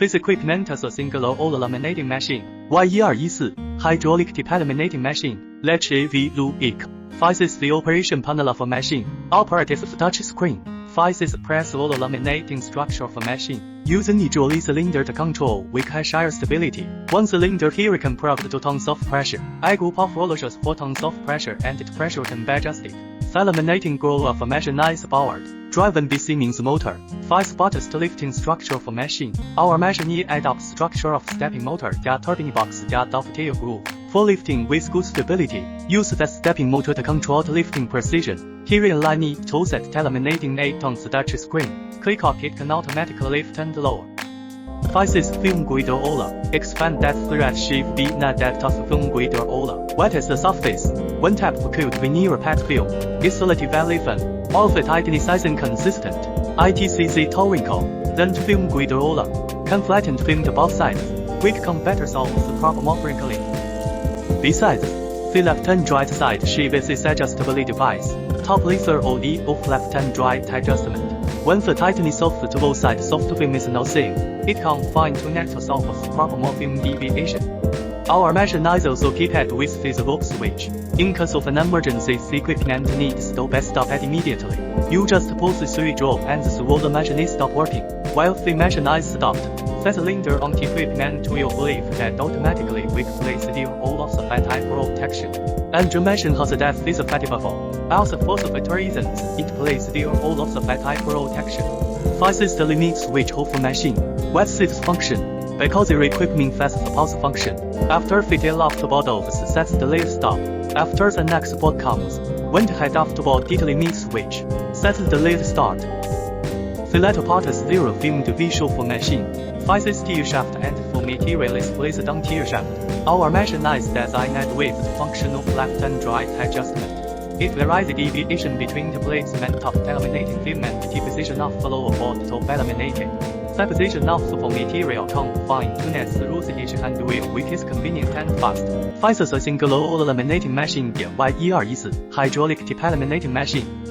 This equipment is a single oil laminating machine. Y1214 hydraulic tip laminating machine. Wechat. Faces the operation panel of a machine. Operates the touch screen. Faces press oil laminating structure of a machine. Use a hydraulic cylinder to control Wechat air stability. One cylinder here can provide 2 tons of pressure. A group of rollers 4 tons of pressure and its pressure can be adjusted. The laminating grow of a machine is powered. Driven by Siemens motor. 5 buttons to lifting structure of a machine. Our machine adopts structure of stepping motor, turbine box, dovetail groove. For lifting with good stability, use the stepping motor to control the lifting precision. Here in line to set laminating 8 tons touch screen. Click on it can automatically lift and lower. Faces film guider ola. Expand that thread shape be not depth of film guider ola. Wet is the surface. One tap for coat veneer pad film. Is relatively thin. All of it tightly consistent. ITCC twinkle. Then film guider ola. Can flatten film to both sides. Quick can better solve the problem more frequently. Besides, the left and right side shape is adjustable device. Top laser OE of left and right adjustment. When the tightness of the both sides soft film is not same, it can fine-tune to solve the problem of film deviation. Our machine is also equipped with this lock switch. In case of an emergency, the equipment needs to be stopped immediately. You just pull the switch off and the whole machine stop working. While the machine is stopped, the cylinder on the equipment will believe that automatically replace the all of the battery protection. And the machine has that is effective. Also for the reasons, it plays the all of the battery protection. Faces the limit switch of the machine. What's its function? Because the equipment has the pause function. After the left bottle sets the lead stop. After the next bot comes, when the head of the bot did limit switch, sets the lead start. The latter part is zero film visual for machine. Faces steel shaft and for material is placed on tier shaft. Our machine is designed with the function of left and right adjustment. It varies the deviation between the placement of laminating film and the position of the lower board to be laminated. The position of the material can fine-tune through the edge and wheel which is convenient and fast. Faces a single oil laminating machine. Y1214 hydraulic tip laminating machine.